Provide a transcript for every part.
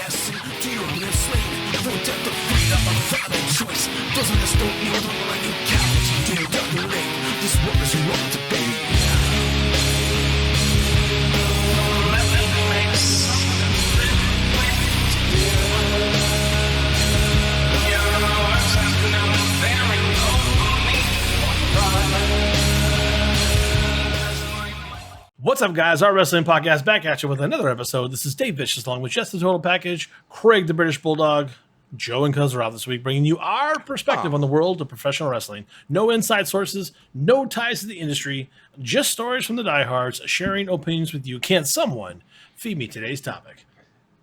Yes, do you live slave? No death of freedom, a final choice. Those of us don't need to like you cowards. Do you W.W.F? This war is wrong to be. What's up, guys? Our wrestling podcast back at you with another episode. This is Dave Vicious along with Jess the Total Package, Craig the British Bulldog, Joe and Kuzarov this week, bringing you our perspective on the world of professional wrestling. No inside sources, no ties to the industry, just stories from the diehards, sharing opinions with you. Can someone feed me today's topic?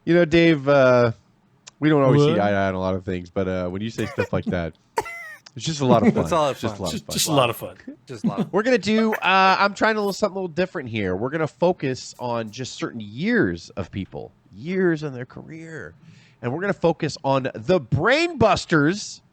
You know, Dave, we don't always see eye to eye on a lot of things, but when you say stuff like that, it's just a lot of fun. It's a lot of fun. Just a lot of fun. Just a lot of We're going to do, I'm trying to do something a little different here. We're going to focus on just certain years of people, years in their career. And we're going to focus on the Brain Busters,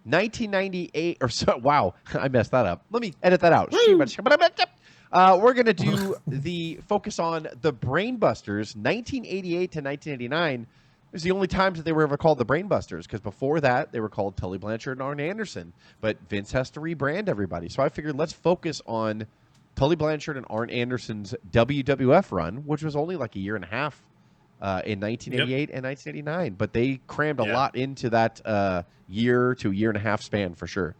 1998, or so. Wow, I messed that up. Let me edit that out. We're going to do the focus on the Brain Busters, 1988 to 1989. It was the only times that they were ever called the Brain Busters, because before that, they were called Tully Blanchard and Arn Anderson. But Vince has to rebrand everybody. So I figured let's focus on Tully Blanchard and Arn Anderson's WWF run, which was only like a year and a half in 1988 and 1989. But they crammed a lot into that year to year and a half span for sure.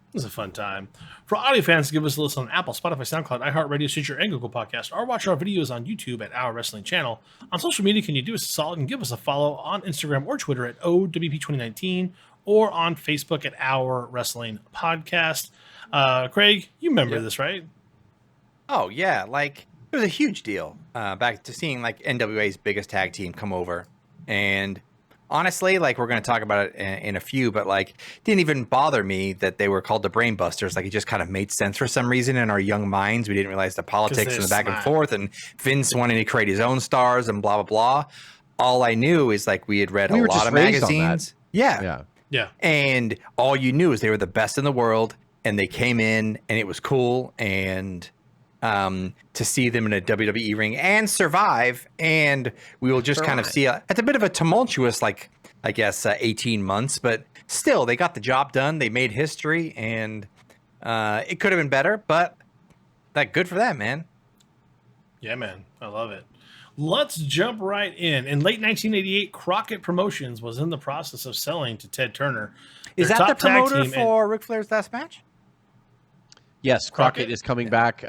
It was a fun time. For audio fans, give us a listen on Apple, Spotify, SoundCloud, iHeartRadio, Stitcher, and Google Podcast, or watch our videos on YouTube at Our Wrestling Channel. On social media, can you do us a solid and give us a follow on Instagram or Twitter at O.W.P 2019 or on Facebook at Our Wrestling Podcast. Craig, you remember this, right? Oh, yeah. Like, it was a huge deal back to seeing, like, NWA's biggest tag team come over. And honestly, like, we're going to talk about it in a few, but, like, it didn't even bother me that they were called the Brain Busters. Like, it just kind of made sense for some reason in our young minds. We didn't realize the politics and the back and forth, and Vince wanting to create his own stars and blah, blah, blah. All I knew is, like, we had read a lot of magazines. Yeah. And all you knew is they were the best in the world, and they came in, and it was cool, and to see them in a WWE ring and survive, and we will just kind of see it's a bit of a tumultuous, like, I guess, 18 months, but still, they got the job done. They made history, and it could have been better, but good for them, man. Yeah, man. I love it. Let's jump right in. In late 1988, Crockett Promotions was in the process of selling to Ted Turner. Is that the promoter for Ric Flair's last match? Yes, Crockett is coming back.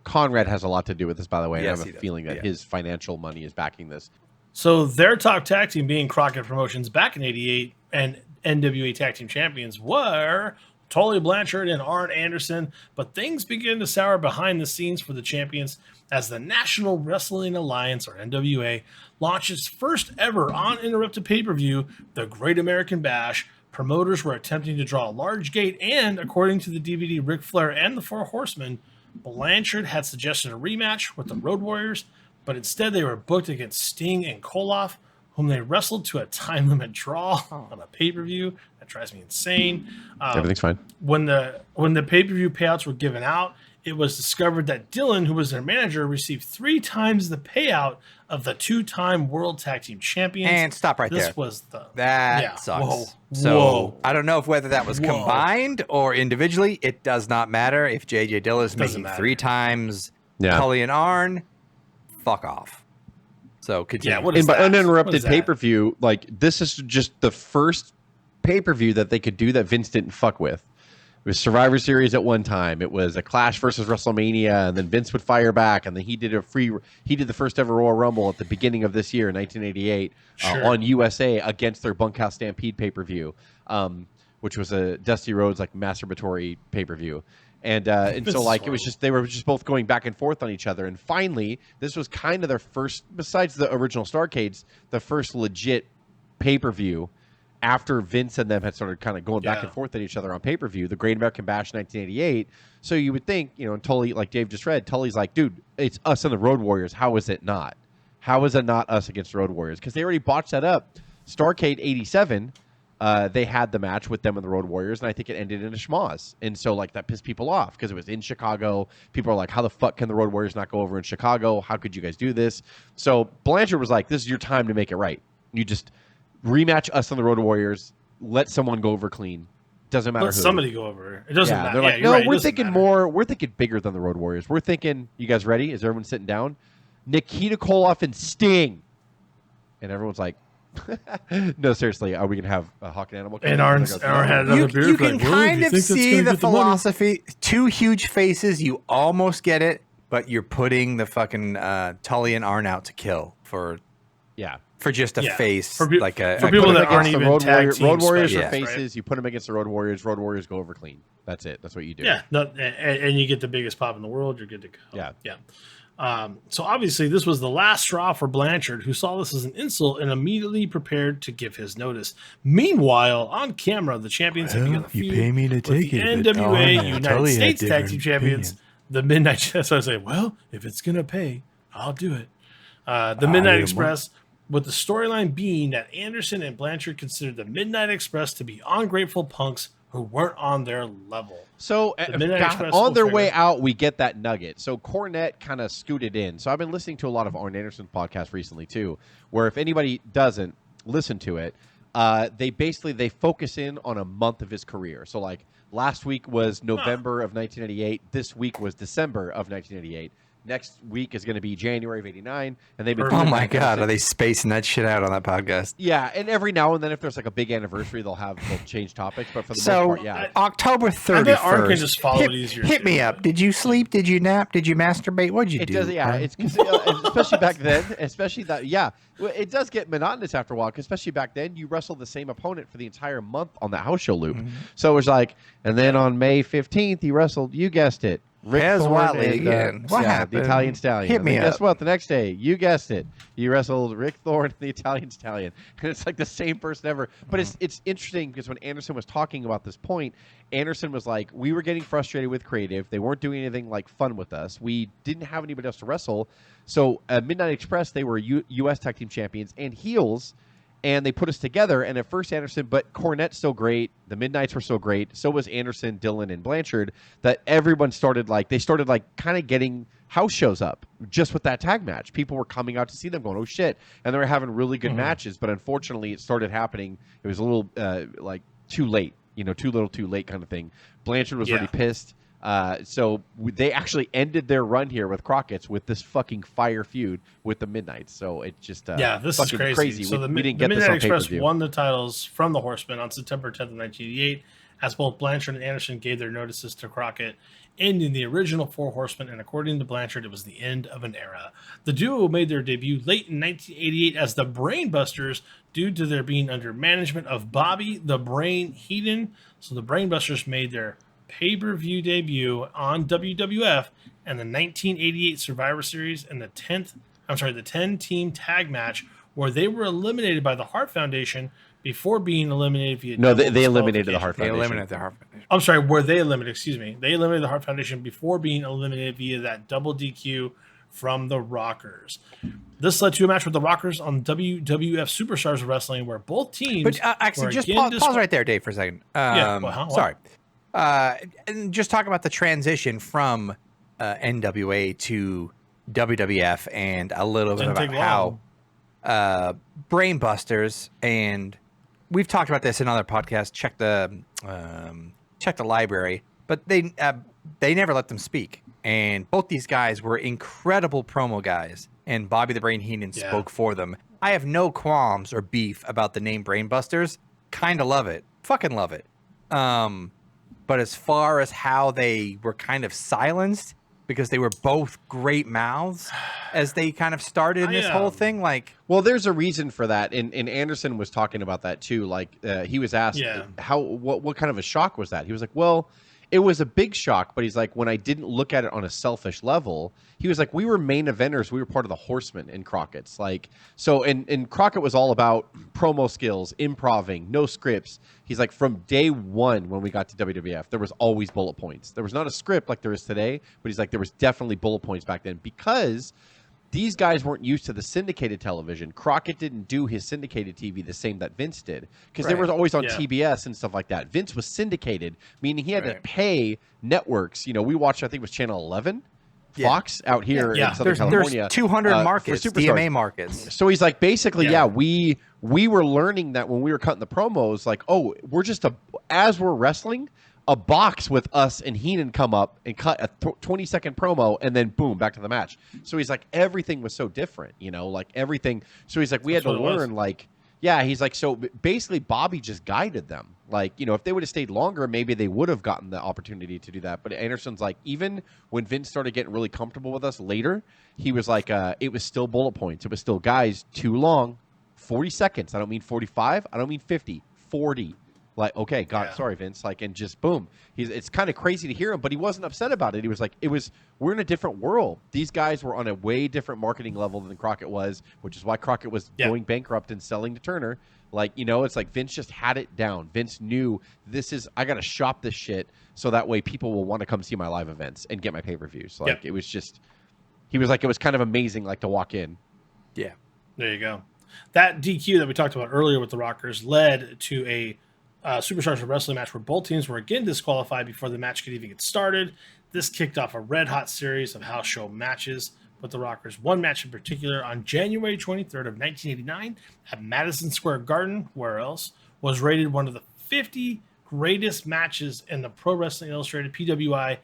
Conrad has a lot to do with this, by the way. Yes, I have a feeling that his financial money is backing this. So their top tag team, being Crockett Promotions back in 88, and NWA Tag Team Champions were Tully Blanchard and Arn Anderson. But things began to sour behind the scenes for the champions as the National Wrestling Alliance, or NWA, launched its first ever uninterrupted pay-per-view, the Great American Bash. Promoters were attempting to draw a large gate, and according to the DVD Ric Flair and the Four Horsemen, Blanchard had suggested a rematch with the Road Warriors, but instead they were booked against Sting and Koloff, whom they wrestled to a time limit draw on a pay-per-view. That drives me insane. Everything's fine. When the pay-per-view payouts were given out, it was discovered that Dylan, who was their manager, received 3 times the payout of the 2-time World Tag Team Champions. And stop right there. This was that sucks. So I don't know whether that was combined or individually. It does not matter. If J.J. Dillon is making 3 times Tully and Arn, fuck off. So continue. Yeah, what is and by that? uninterrupted pay-per-view, like, this is just the first pay-per-view that they could do that Vince didn't fuck with. It was Survivor Series at one time. It was a Clash versus WrestleMania, and then Vince would fire back, and then he did the first ever Royal Rumble at the beginning of this year, 1988, on USA against their Bunkhouse Stampede pay-per-view, which was a Dusty Rhodes like masturbatory pay-per-view. And so, like, it was just, they were just both going back and forth on each other. And finally, this was kind of their first, besides the original Starcades, the first legit pay-per-view after Vince and them had started kind of going back and forth at each other on pay-per-view, the Great American Bash 1988. So you would think, you know, Tully, like Dave just read, Tully's like, dude, it's us and the Road Warriors. How is it not? How is it not us against the Road Warriors? Because they already botched that up. Starcade 87, they had the match with them and the Road Warriors, and I think it ended in a schmoz. And so, like, that pissed people off because it was in Chicago. People are like, how the fuck can the Road Warriors not go over in Chicago? How could you guys do this? So Blanchard was like, this is your time to make it right. You just rematch us on the Road Warriors. Let someone go over clean. Doesn't matter. Let who. somebody go over. It doesn't matter. They're like, you're no, right, we're thinking more. We're thinking bigger than the Road Warriors. We're thinking, you guys ready? Is everyone sitting down? Nikita Koloff and Sting. And everyone's like, no, seriously, are we gonna have a Hawk and Animal? And our had another beer. You can kind of see the philosophy. Two huge faces. You almost get it, but you're putting the fucking Tully and Arn out to kill for just a face, for like for people that aren't even Road Warriors are faces. right? You put them against the Road Warriors. Road Warriors go over clean. That's it. That's what you do. Yeah, and you get the biggest pop in the world. You're good to go. Yeah. So obviously this was the last straw for Blanchard, who saw this as an insult and immediately prepared to give his notice. Meanwhile, on camera, the champions have begun the feud with the NWA United States Tag Team Champions, the Midnight. So I say, well, if it's gonna pay, I'll do it. The Midnight Express, with the storyline being that Anderson and Blanchard considered the Midnight Express to be ungrateful punks who weren't on their level. So on their way out, we get that nugget. So Cornette kind of scooted in. So I've been listening to a lot of Arn Anderson's podcast recently too, where if anybody doesn't listen to it, they focus in on a month of his career. So like last week was November of 1988. This week was December of 1988. Next week is going to be January of '89, and they've been. Oh my God, are they spacing that shit out on that podcast? Yeah, and every now and then, if there's like a big anniversary, they'll change topics. But for the most part, yeah. October 31st. Arn can just follow it easier. Hit me up. Did you sleep? Did you nap? Did you masturbate? What'd you do? Does, yeah, it's especially back then. Especially that, yeah, it does get monotonous after a while. Because especially back then, you wrestled the same opponent for the entire month on that house show loop. Mm-hmm. So it was like, and then on May 15th, he wrestled. You guessed it. Rick Wiley again. What happened? The Italian Stallion. Hit me up. Guess what? The next day, you guessed it. You wrestled Rick Thorne and the Italian Stallion, and it's like the same person ever. But it's interesting because when Anderson was talking about this point, Anderson was like, we were getting frustrated with creative. They weren't doing anything like fun with us. We didn't have anybody else to wrestle. So Midnight Express, they were U.S. Tag Team Champions and heels. And they put us together, and at first Anderson, but Cornette's so great, the Midnights were so great, so was Anderson, Dillon, and Blanchard, that everyone started kind of getting house shows up just with that tag match. People were coming out to see them going, oh shit, and they were having really good matches, but unfortunately it started happening. It was a little too late, too little too late kind of thing. Blanchard was already pissed. So they actually ended their run here with Crockett's with this fucking fire feud with the Midnights. So it just this is crazy. So we didn't the get this Midnight on Express pay-per-view. won the titles from the Horsemen on September 10th of 1988, as both Blanchard and Anderson gave their notices to Crockett, ending the original Four Horsemen. And according to Blanchard, it was the end of an era. The duo made their debut late in 1988 as the Brain Busters, due to their being under management of Bobby the Brain Heenan. So the Brain Busters made their pay-per-view debut on WWF and the 1988 Survivor Series and the 10-team tag match, where they were eliminated by the Hart Foundation before being eliminated via they eliminated the Hart Foundation. They eliminated the Hart Foundation. I'm sorry, they eliminated the Hart Foundation before being eliminated via that double DQ from the Rockers. This led to a match with the Rockers on WWF Superstars of Wrestling, where both teams. But actually, just pause right there, Dave, for a second. Sorry. And just talk about the transition from NWA to WWF and a little bit about how Brain Busters, and we've talked about this in other podcasts. Check the library, but they never let them speak. And both these guys were incredible promo guys, and Bobby the Brain Heenan spoke for them. I have no qualms or beef about the name Brain Busters. Kind of love it. Fucking love it. But as far as how they were kind of silenced because they were both great mouths as they kind of started this whole thing, well, there's a reason for that, and Anderson was talking about that too. He was asked what kind of a shock was that? He was like, well, it was a big shock, but he's like, when I didn't look at it on a selfish level, he was like, we were main eventers. We were part of the Horsemen in Crockett's. And Crockett was all about promo skills, improving, no scripts. He's like, from day one when we got to WWF, there was always bullet points. There was not a script like there is today, but he's like, there was definitely bullet points back then because these guys weren't used to the syndicated television. Crockett didn't do his syndicated TV the same that Vince did because they were always on TBS and stuff like that. Vince was syndicated, meaning he had to pay networks. We watched, I think it was Channel 11, Fox out here in Southern California. There's 200 markets, DMA markets. So he's like, basically, we we were learning that when we were cutting the promos, like, oh, as we're wrestling, a box with us and Heenan come up and cut a 20-second promo, and then boom, back to the match. So he's like, everything was so different, like everything. So he's like, we had to learn, like, yeah, he's like, so basically Bobby just guided them. Like, if they would have stayed longer, maybe they would have gotten the opportunity to do that. But Anderson's like, even when Vince started getting really comfortable with us later, he was like, it was still bullet points. It was still, guys, too long. 40 seconds. I don't mean 45. I don't mean 50. 40. Like, okay, sorry, Vince. Like, and just boom. It's kind of crazy to hear him, but he wasn't upset about it. He was like, we're in a different world. These guys were on a way different marketing level than Crockett was, which is why Crockett was going bankrupt and selling to Turner. Like, it's like Vince just had it down. Vince knew I got to shop this shit so that way people will want to come see my live events and get my pay-per-views. Like, it was just, he was like, it was kind of amazing, like, to walk in. Yeah. There you go. That DQ that we talked about earlier with the Rockers led to a Superstars of Wrestling match where both teams were again disqualified before the match could even get started. This kicked off a red-hot series of house show matches with the Rockers. One match in particular on January 23rd of 1989 at Madison Square Garden, where else, was rated one of the 50 greatest matches in the Pro Wrestling Illustrated PWI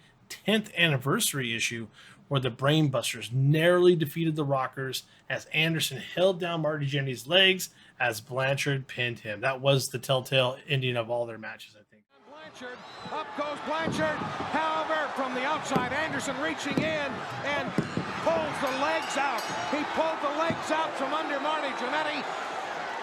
10th anniversary issue, where the Brain Busters narrowly defeated the Rockers as Anderson held down Marty Jannetty's legs as Blanchard pinned him. That was the telltale ending of all their matches, I think. Blanchard, up goes Blanchard. However, from the outside, Anderson reaching in and pulls the legs out. He pulled the legs out from under Marty Jannetty.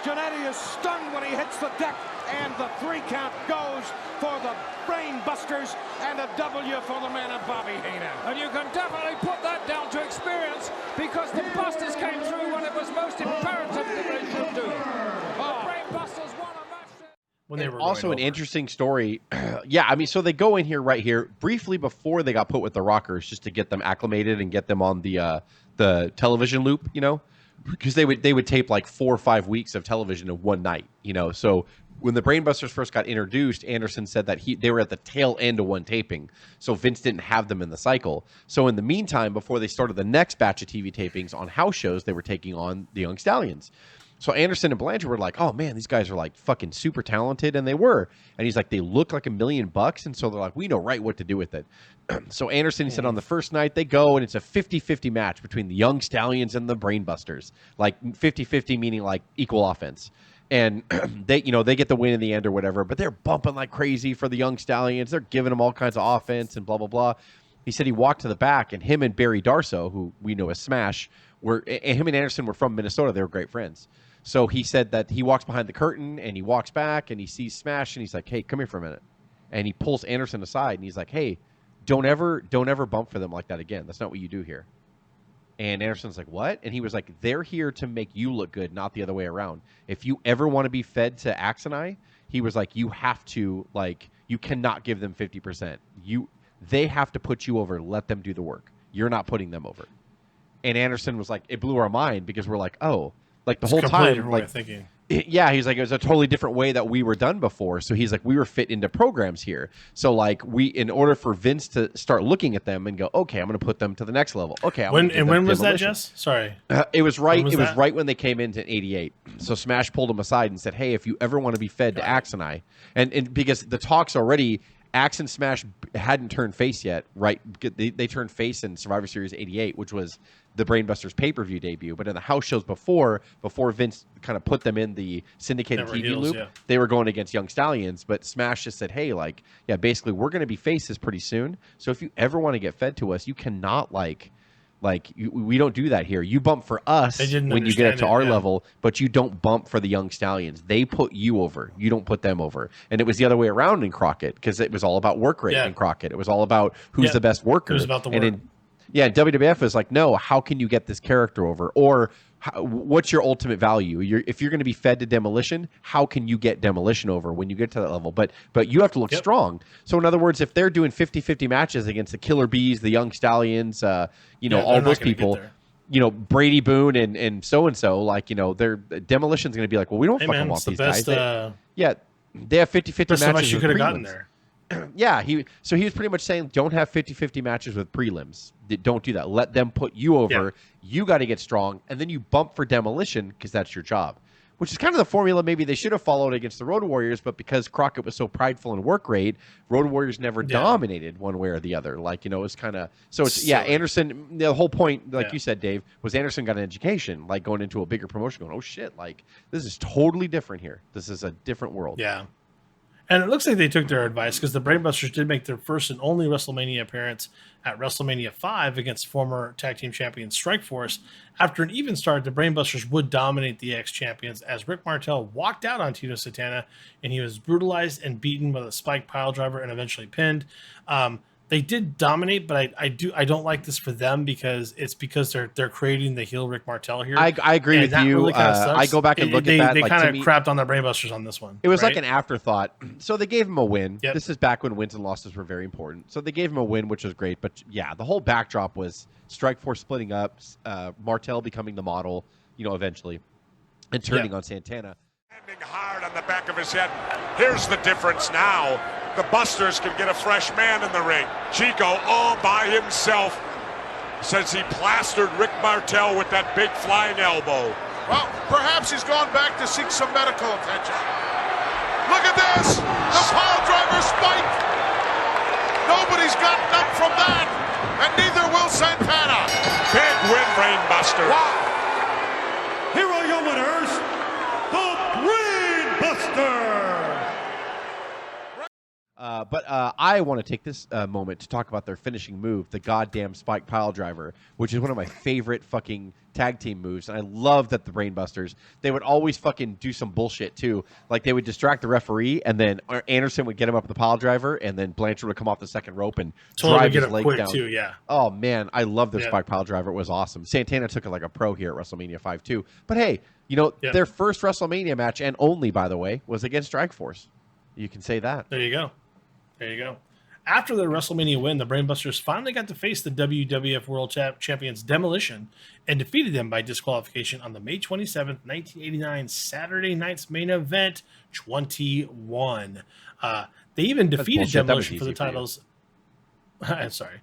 Jannetty is stunned when he hits the deck, and the 3 count goes for the Brain Busters and a W for the man of Bobby Heenan. And you can definitely put that down to experience, because the Busters came through when it was most imperative that they should do. The Brain Busters won a match. When they were also an interesting story. Yeah, I mean, so they go in here right here briefly before they got put with the Rockers, just to get them acclimated and get them on the television loop, because they would tape like 4 or 5 weeks of television in one night, So when the Brain Busters first got introduced, Anderson said that they were at the tail end of one taping, so Vince didn't have them in the cycle. So in the meantime, before they started the next batch of TV tapings on house shows, they were taking on the Young Stallions. So Anderson and Blanchard were like, oh man, these guys are like fucking super talented, and they were. And he's like, they look like $1 million, and so they're like, we know right what to do with it. So Anderson, he said, on the first night they go, and it's a 50-50 match between the Young Stallions and the Brain Busters. Like 50-50 meaning like equal offense. And they get the win in the end or whatever, but they're bumping like crazy for the Young Stallions. They're giving them all kinds of offense and blah, blah, blah. He said he walked to the back, and him and Barry Darso, who we know as Smash, him and Anderson were from Minnesota. They were great friends. So he said that he walks behind the curtain, and he walks back, and he sees Smash, and he's like, hey, come here for a minute. And he pulls Anderson aside, and he's like, hey, don't ever bump for them like that again. That's not what you do here. And Anderson's like, what? And he was like, they're here to make you look good, not the other way around. If you ever want to be fed to Axe and I, he was like, you have to, like, you cannot give them 50%. They have to put you over. Let them do the work. You're not putting them over. And Anderson was like, it blew our mind, because we're like, oh, like the whole time, like, thinking. Yeah, he's like, it was a totally different way that we were done before. So he's like, we were fit into programs here. So like in order for Vince to start looking at them and go, okay, I'm going to put them to the next level. Okay. When was that, Jess? Sorry. It was right. It was right when they came into '88. So Smash pulled him aside and said, hey, if you ever want to be fed to Axe and I, and because the talks already, Axe and Smash hadn't turned face yet, right? They turned face in Survivor Series '88, which was the Brain Busters pay-per-view debut. But in the house shows before Vince kind of put them in the syndicated TV loop, they were going against Young Stallions. But Smash just said, hey, like, yeah, basically we're going to be faces pretty soon. So if you ever want to get fed to us, you cannot we don't do that here. You bump for us when you get it to our level, but you don't bump for the Young Stallions. They put you over. You don't put them over. And it was the other way around in Crockett, because it was all about work rate in Crockett. It was all about who's the best worker. It was about the work. And WWF is like, no, how can you get this character over? Or what's your ultimate value? If you're going to be fed to Demolition, how can you get Demolition over when you get to that level? But you have to look strong. So in other words, if they're doing 50-50 matches against the Killer Bees, the Young Stallions, all those people, Brady Boone and so, like, their Demolition's going to be like, well, we don't fucking want these guys. They have 50-50 matches. You could have gotten there. Yeah, he was pretty much saying, don't have 50-50 matches with prelims. Don't do that. Let them put you over. You got to get strong, and then you bump for Demolition, because that's your job. which is kind of the formula maybe they should have followed against the Road Warriors, but because Crockett was so prideful and work rate, Road Warriors never dominated one way or the other. Like, it was kind of – so it's Anderson – the whole point, like you said, Dave, was Anderson got an education, like going into a bigger promotion going, oh, shit, like this is totally different here. This is a different world. Yeah. And it looks like they took their advice because the Brain Busters did make their first and only WrestleMania appearance at WrestleMania 5 against former tag team champion Strikeforce. After an even start, the Brain Busters would dominate the ex-champions as Rick Martel walked out on Tito Santana, and he was brutalized and beaten with a spike pile driver and eventually pinned. They did dominate, but I don't like this for them because they're creating the heel Rick Martel here. I agree with you. Really I go back and look at that. They like, kind of crapped on the Brain Busters on this one. It was like an afterthought. So they gave him a win. Yep. This is back when wins and losses were very important. So they gave him a win, which was great. But yeah, the whole backdrop was Strikeforce splitting up, Martel becoming the model, eventually, and turning on Santana. Landing hard on the back of his head. Here's the difference now. The Busters can get a fresh man in the ring. Chico all by himself says he plastered Rick Martel with that big flying elbow. Well, perhaps he's gone back to seek some medical attention. Look at this! The pile driver spike! Nobody's gotten up from that, and neither will Santana. Big win, Brain Buster. Wow! Here are your winners, the Brain Busters! But I want to take this moment to talk about their finishing move, the goddamn spike pile driver, which is one of my favorite fucking tag team moves. And I love that the Brain Busters, they would always fucking do some bullshit too. Like they would distract the referee, and then Anderson would get him up with the pile driver, and then Blanchard would come off the second rope and drive his leg down. Too, yeah. Oh man, I love their spike pile driver. It was awesome. Santana took it like a pro here at WrestleMania 5 too. But hey, their first WrestleMania match, and only by the way, was against Strikeforce. You can say that. There you go. After their WrestleMania win, the Brain Busters finally got to face the WWF World Champions Demolition and defeated them by disqualification on the May 27th, 1989 Saturday Night's Main Event 21. They even defeated Demolition for the titles. I'm sorry.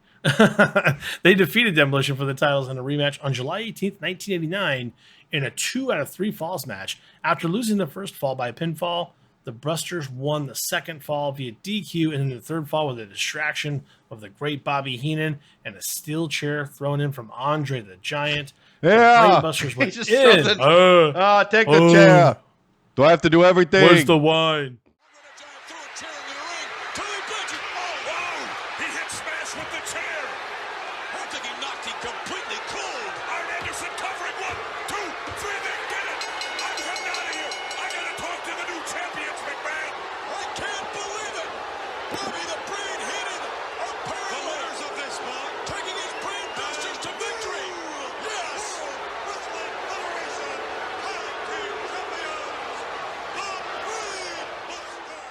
They defeated Demolition for the titles in a rematch on July 18th, 1989 in a 2 out of 3 falls match. After losing the first fall by pinfall, the Busters won the second fall via DQ, and then the third fall with a distraction of the great Bobby Heenan and a steel chair thrown in from Andre the Giant. Yeah, the Brain Busters went just in. Take the chair. Do I have to do everything? Where's the wine? He hit smash with the chair. I think he knocked him completely cold. Arn Anderson covering 1, 2, 3. They did it. I'm heading out of here. I gotta talk to the new champions, McMahon. I can't believe it. Bobby the Brain Heenan are the winners of this match, taking his Brain Busters to victory. Yes. Wrestling Federation Tag Team Champions, the Brain Busters.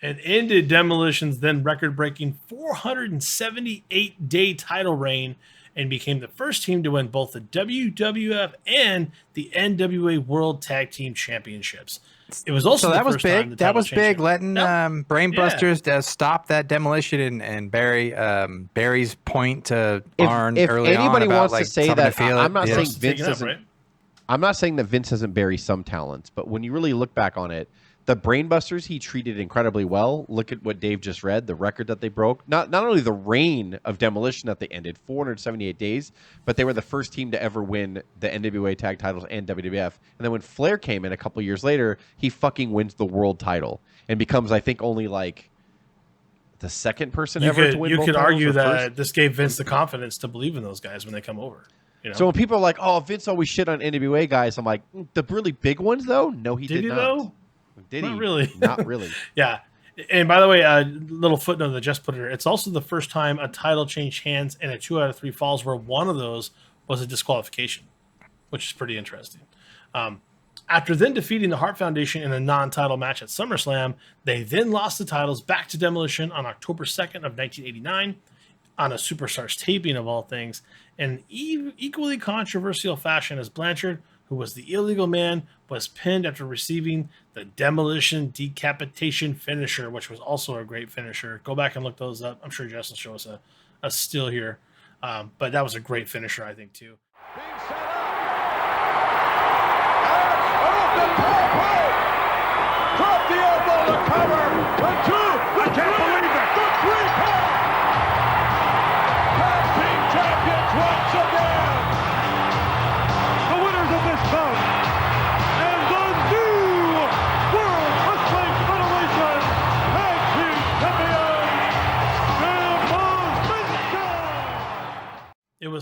And ended Demolition's then record-breaking 478-day title reign and became the first team to win both the WWF and the NWA World Tag Team Championships. It was also that was big. That was big, letting Brain Busters stop that Demolition and Barry's point to Arn early on. If anybody wants to say that, I'm not saying Vince doesn't. I'm not saying that Vince doesn't bury some talents, but when you really look back on it, the Brain Busters he treated incredibly well. Look at what Dave just read, the record that they broke. Not only the reign of Demolition that they ended, 478 days, but they were the first team to ever win the NWA tag titles and WWF. And then when Flair came in a couple years later, he fucking wins the world title and becomes, I think, only like the second person ever to win both titles. You could argue that this gave Vince the confidence to believe in those guys when they come over. So when people are like, "Oh, Vince always shit on NWA guys," I'm like, the really big ones though? No, he did not. Though? Did not he? Really? Not really. Yeah. And by the way, a little footnote that Jess put here. It's also the first time a title changed hands in a 2 out of 3 falls where one of those was a disqualification, which is pretty interesting. After then defeating the Hart Foundation in a non-title match at SummerSlam, they then lost the titles back to Demolition on October 2nd of 1989 on a Superstars taping of all things, in equally controversial fashion as Blanchard, who was the illegal man, was pinned after receiving the Demolition decapitation finisher, which was also a great finisher. Go back and look those up. I'm sure Jess will show us a still here. But that was a great finisher, I think, too. Being set up.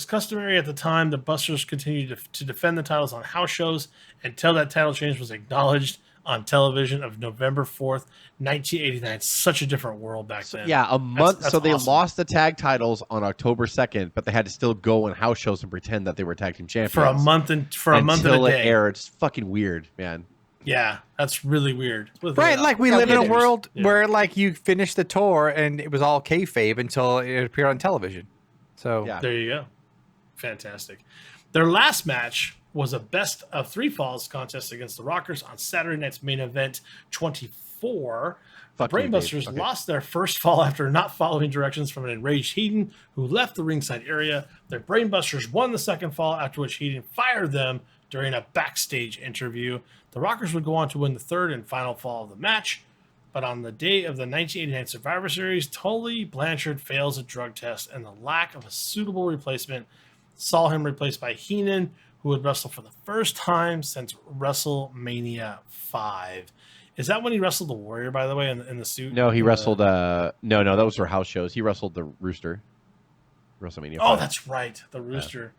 was customary at the time, the Busters continued to defend the titles on house shows until that title change was acknowledged on television of November 4th, 1989. Such a different world back then. Yeah, a month. That's so they awesome. lost the tag titles on October 2nd, but they had to still go on house shows and pretend that they were tag team champions for a month and until a it day. aired. It's fucking weird, man. Yeah, that's really weird. Right, like we live in a world Yeah. where like you finish the tour and it was all kayfabe until it appeared on television. So Yeah. There you go. Fantastic. Their last match was a best of 3 falls contest against the Rockers on Saturday night's main event 24. Fuck The you, Dave. Brainbusters Okay. lost their first fall after not following directions from an enraged Heaton who left the ringside area. Their Brainbusters won the second fall, after which Heaton fired them during a backstage interview. The Rockers would go on to win the third and final fall of the match. But on the day of the 1989 Survivor Series, Tully Blanchard fails a drug test, and the lack of a suitable replacement saw him replaced by Heenan, who would wrestle for the first time since WrestleMania 5. Is that when he wrestled the Warrior, by the way, in the suit? No, he wrestled. No, that was for house shows. He wrestled the Rooster. WrestleMania. Oh, 5. that's right, the Rooster.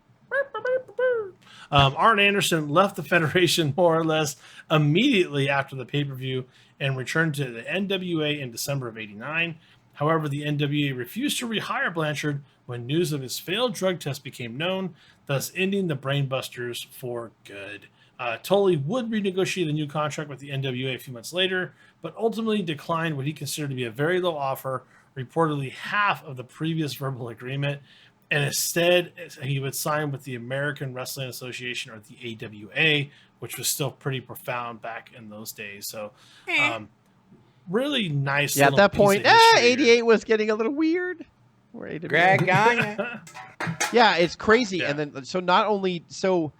Arn Anderson left the Federation more or less immediately after the pay-per-view and returned to the NWA in December of '89. However, the NWA refused to rehire Blanchard when news of his failed drug test became known, thus ending the Brainbusters for good. Tully would renegotiate a new contract with the NWA a few months later, but ultimately declined what he considered to be a very low offer, reportedly half of the previous verbal agreement, and instead he would sign with the American Wrestling Association, or the AWA, which was still pretty profound back in those days. So really nice. Yeah, at little that piece point, of history here. 88 was getting a little weird. Or AWA. Greg Gagne. Yeah, it's crazy. Yeah. And then, so not only, so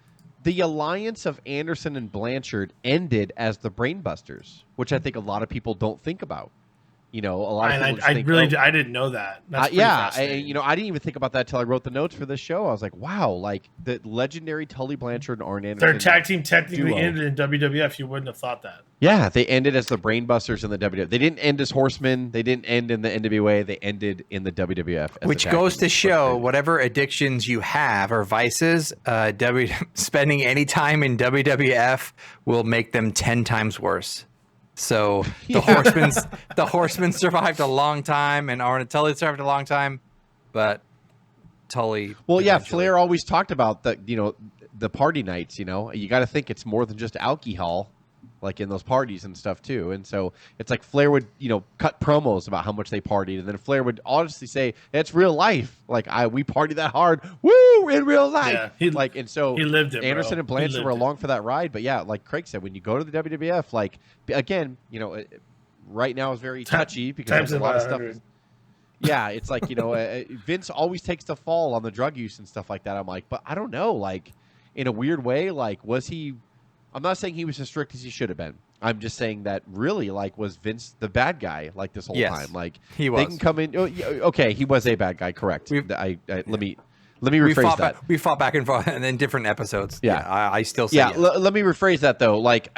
the alliance of Anderson and Blanchard ended as the Brainbusters, which I think a lot of people don't think about. You know, a lot of And people just I think, really oh, I didn't know that. That's pretty yeah, fascinating. I didn't even think about that till I wrote the notes for this show. I was like, wow, like the legendary Tully Blanchard and Arn Anderson. Their tag team technically duo. ended in WWF. You wouldn't have thought that. Yeah, they ended as the Brainbusters in the WWF. They didn't end as Horsemen. They didn't end in the NWA. They ended in the WWF. as Which a tag goes team. to show whatever addictions you have or vices, spending any time in WWF will make them 10 times worse. So the Horsemen survived a long time, and Arn and Tully survived a long time, but Tully. Well, yeah, eventually- Flair always talked about the party nights. You know, you got to think it's more than just alcohol, like in those parties and stuff too. And so it's like Flair would cut promos about how much they partied, and then Flair would honestly say it's real life. Like we partied that hard, woo, in real life. Yeah, he lived it, bro. Anderson and He Blanchard lived were it. along for that ride. But yeah, like Craig said, when you go to the WWF, like again, right now is very touchy because Times there's a lot of about stuff. 100. Yeah, it's like, Vince always takes the fall on the drug use and stuff like that. I'm like, but I don't know, like, in a weird way, like, was he... I'm not saying he was as strict as he should have been. I'm just saying that really, like, was Vince the bad guy, like, this whole Yes, time? Like, he was. They can come in... Oh, yeah, okay, he was a bad guy, correct. Let me we rephrase that. we fought back and forth, and then different episodes. Yeah. I still say Yeah, yes. let me rephrase that, though. Like,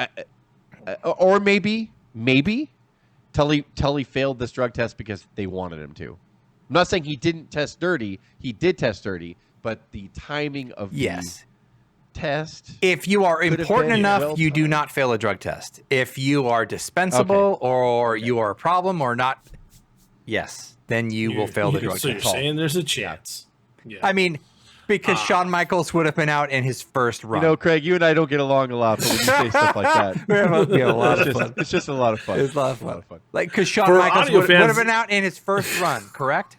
or maybe... Tully failed this drug test because they wanted him to. I'm not saying he didn't test dirty. He did test dirty, but the timing of the test. If you are could have important been enough, well you do timed. not fail a drug test. If you are dispensable or you are a problem or not, yes, then you will fail the drug So you're test. saying there's a chance. Yeah. I mean, because Shawn Michaels would have been out in his first run. Craig, you and I don't get along a lot, but when you say stuff like that, We have a lot of it's, fun. just, it's just a lot of fun. It's a lot of fun. Like, because Shawn For Michaels audio would have fans- been out in his first run, correct?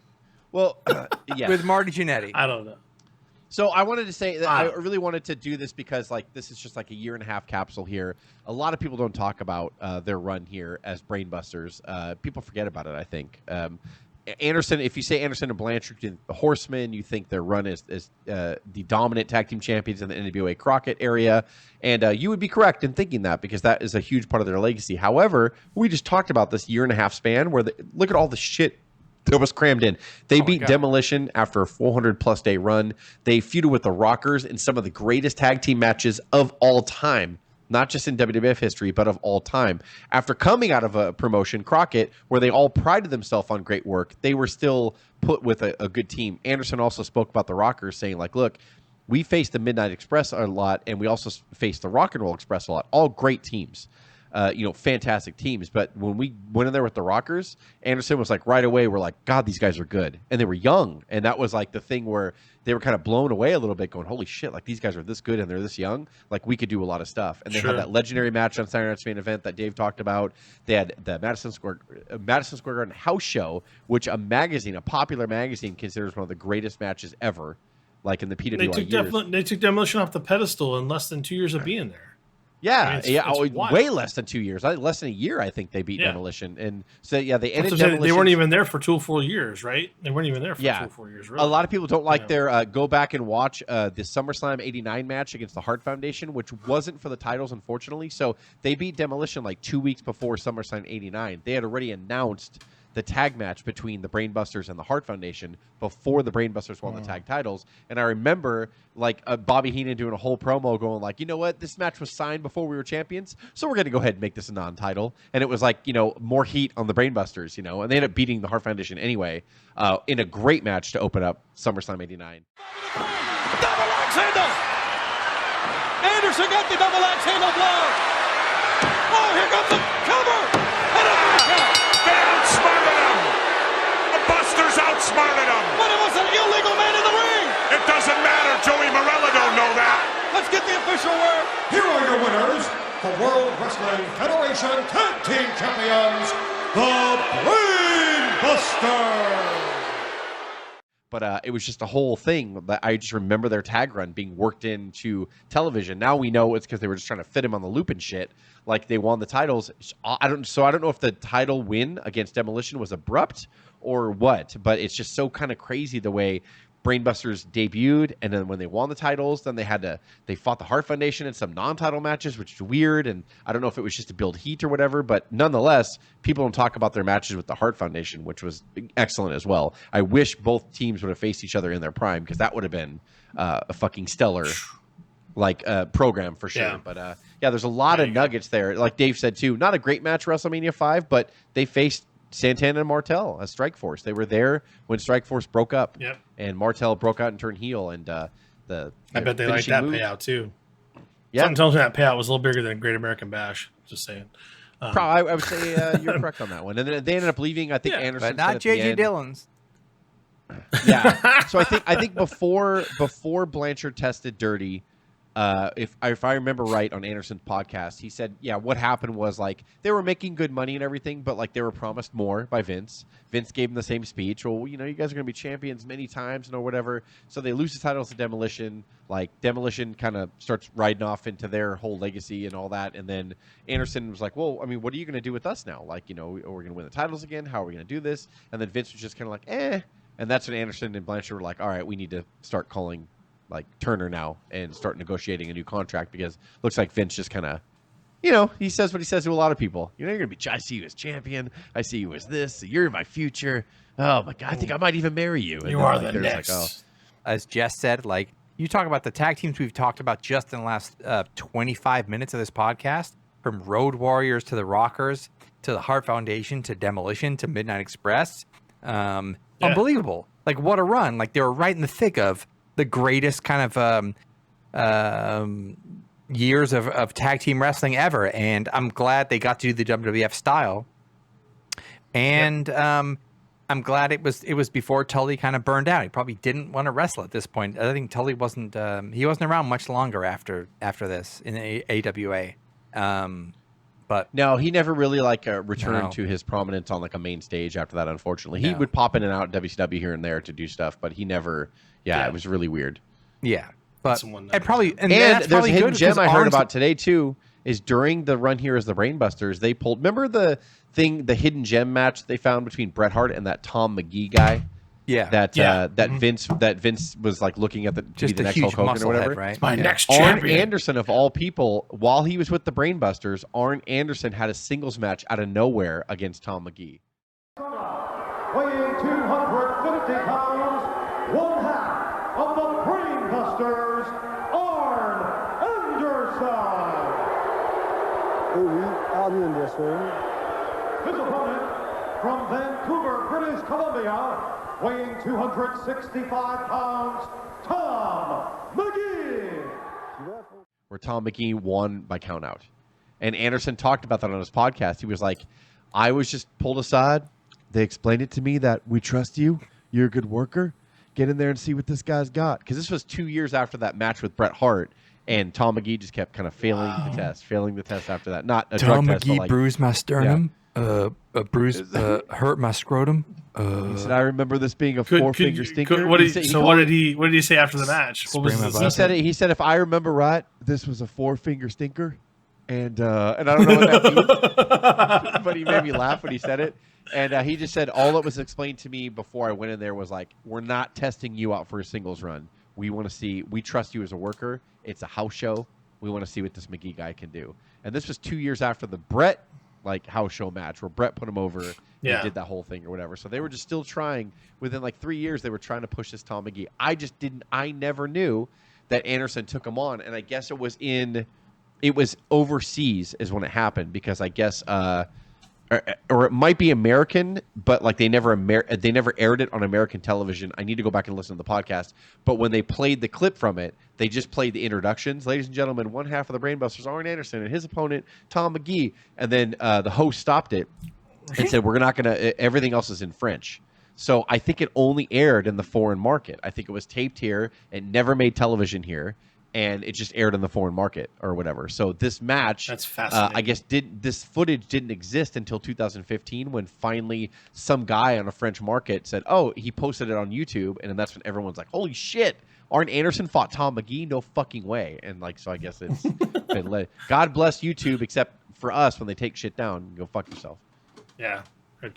Well, yeah. With Marty Jannetty. I don't know. So I wanted to say that I really wanted to do this because, like, this is just like a 1.5 year capsule here. A lot of people don't talk about their run here as Brainbusters. People forget about it, I think. Anderson, if you say Anderson and Blanchard, the Horsemen, you think their run is the dominant tag team champions in the NWA Crockett area. And you would be correct in thinking that because that is a huge part of their legacy. However, we just talked about this 1.5 year span where look at all the shit that was crammed in. They beat Demolition after a 400-plus day run. They feuded with the Rockers in some of the greatest tag team matches of all time. not just in WWF history, but of all time. After coming out of a promotion, Crockett, where they all prided themselves on great work, they were still put with a good team. Anderson also spoke about the Rockers, saying like, look, we faced the Midnight Express a lot, and we also faced the Rock and Roll Express a lot. All great teams. Fantastic teams. But when we went in there with the Rockers, Anderson was like right away, we're like, God, these guys are good. And they were young. And that was like the thing where they were kind of blown away a little bit going, holy shit, like these guys are this good and they're this young. Like we could do a lot of stuff. And they had that legendary match on Saturday Night's Main Event that Dave talked about. They had the Madison Square Garden house show, which a popular magazine considers one of the greatest matches ever. Like in the PWI years. They took Demolition off the pedestal in less than 2 years of being there. Yeah, it's way less than 2 years. Less than a year, I think they beat Demolition. And so, they ended Demolition. They weren't even there for 2 full years, right? They weren't even there for 2 full years, really. A lot of people don't like their go back and watch the SummerSlam 89 match against the Hart Foundation, which wasn't for the titles, unfortunately. So they beat Demolition like 2 weeks before SummerSlam 89. They had already announced the tag match between the Brain Busters and the Hart Foundation before the Brain Busters won the tag titles. And I remember like Bobby Heenan doing a whole promo going like, you know what, this match was signed before we were champions, so we're going to go ahead and make this a non-title. And it was like, more heat on the Brain Busters, and they ended up beating the Hart Foundation anyway in a great match to open up SummerSlam 89. Double axe handle! Anderson got the double axe handle blow! Oh, here comes the cover! And a knockout! They outsmarted him! The Busters outsmarted him! But it was an illegal man in the ring! It doesn't matter. Joey Morella don't know that. Let's get the official word. Here are your winners, the World Wrestling Federation Tag Team Champions, the Brain Busters. But it was just a whole thing that I just remember their tag run being worked into television. Now we know it's because they were just trying to fit him on the loop and shit. Like they won the titles. I don't know if the title win against Demolition was abrupt or what, but it's just so kind of crazy the way Brainbusters debuted, and then when they won the titles, then they fought the Hart Foundation in some non-title matches, which is weird, and I don't know if it was just to build heat or whatever, but nonetheless, people don't talk about their matches with the Hart Foundation, which was excellent as well. I wish both teams would have faced each other in their prime, because that would have been a fucking stellar program for sure. But there's a lot of nuggets there. Like Dave said too, not a great match WrestleMania 5, but they faced Santana and Martel as Strikeforce. They were there when Strikeforce broke up, and Martel broke out and turned heel. And I bet they liked that payout too. Yeah, something tells me that payout was a little bigger than Great American Bash. Just saying. I would say you're correct on that one. And then they ended up leaving. I think Anderson, but not JJ Dillon's. Yeah. So I think before Blanchard tested dirty, if I remember right on Anderson's podcast, he said, what happened was like they were making good money and everything, but like they were promised more by Vince. Vince gave them the same speech. Well, you guys are going to be champions many times and or whatever. So they lose the titles to Demolition. Like Demolition kind of starts riding off into their whole legacy and all that. And then Anderson was like, well, I mean, what are you going to do with us now? Like, are we going to win the titles again? How are we going to do this? And then Vince was just kind of like, eh. And that's when Anderson and Blanchard were like, all right, we need to start calling like Turner now and start negotiating a new contract, because it looks like Vince just kind of, he says what he says to a lot of people. You're going to be, I see you as champion. I see you as this. You're my future. Oh my God. I think I might even marry you. And you are the next. As Jess said, like you talk about the tag teams we've talked about just in the last 25 minutes of this podcast, from Road Warriors to the Rockers, to the Hart Foundation, to Demolition, to Midnight Express. Unbelievable. Like what a run. Like they were right in the thick of the greatest kind of years of tag team wrestling ever. And I'm glad they got to do the WWF style. And I'm glad it was before Tully kind of burned out. He probably didn't want to wrestle at this point. I think Tully wasn't around much longer after this in AWA. But no, he never really returned to his prominence on like a main stage after that. Unfortunately, he would pop in and out at WCW here and there to do stuff, but he never. Yeah, it was really weird. Yeah, but there's a hidden gem I heard about today too. Is during the run here as the Brain Busters, they pulled. Remember the hidden gem match they found between Bret Hart and that Tom McGee guy. Yeah, that Vince was like looking at the next Hulk Hogan or whatever. Head, right? My next champion. Arn Anderson of all people, while he was with the Brain Busters, Arn Anderson had a singles match out of nowhere against Tom McGee. Weighing 250 pounds, one half of the Brain Busters, Arn Anderson. Et oui, Arnie Anderson. His opponent from Vancouver, British Columbia, weighing 265 pounds, Tom McGee. Where Tom McGee won by countout. And Anderson talked about that on his podcast. He was like, I was just pulled aside. They explained it to me that we trust you. You're a good worker. Get in there and see what this guy's got. Because this was 2 years after that match with Bret Hart. And Tom McGee just kept kind of failing the test after that. Not a Tom drug test, McGee but like, bruised my sternum. Hurt my scrotum. he said, I remember this being a four-finger stinker. What did he say after the match? What was he said, if I remember right, this was a four-finger stinker. And I don't know what that means, but he made me laugh when he said it. And he just said, all that was explained to me before I went in there was like, we're not testing you out for a singles run. We want to see, we trust you as a worker. It's a house show. We want to see what this McGee guy can do. And this was 2 years after the Bret house show match where Bret put him over and did that whole thing or whatever. So they were just still trying. Within 3 years, they were trying to push this Tom McGee. I never knew that Anderson took him on. And I guess it was overseas is when it happened because I guess or it might be American, but they never aired it on American television. I need to go back and listen to the podcast. But when they played the clip from it, they just played the introductions. Ladies and gentlemen, one half of the Brain Busters, Arn Anderson, and his opponent, Tom McGee. And then the host stopped it and said, we're not going to, everything else is in French. So I think it only aired in the foreign market. I think it was taped here and never made television here. And it just aired in the foreign market or whatever. So this match, that's fascinating. I guess this footage didn't exist until 2015 when finally some guy on a French market said, oh, he posted it on YouTube. And then that's when everyone's like, holy shit, Arn Anderson fought Tom McGee? No fucking way. And so I guess it's been led. God bless YouTube, except for us when they take shit down. Go fuck yourself. Yeah.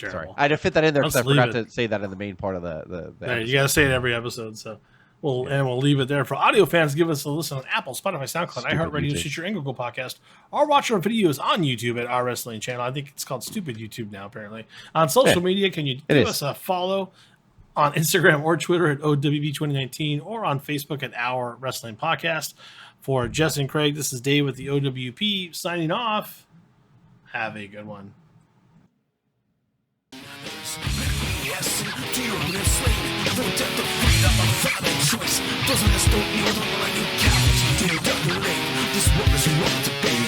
Sorry. I had to fit that in there because I forgot to say that in the main part of the you got to say it every episode, so. And we'll leave it there. For audio fans, give us a listen on Apple, Spotify, SoundCloud, iHeartRadio, Stitcher, and Google Podcast. Or watch our videos on YouTube at our wrestling channel. I think it's called Stupid YouTube now, apparently. On social media, can you give us a follow on Instagram or Twitter at O.W.P 2019 or on Facebook at Our Wrestling Podcast. For Jess and Craig, this is Dave with the O.W.P signing off. Have a good one. Choice. Those on the stone, you don't like you cowards. Do you double leg? This war is wrong to pay.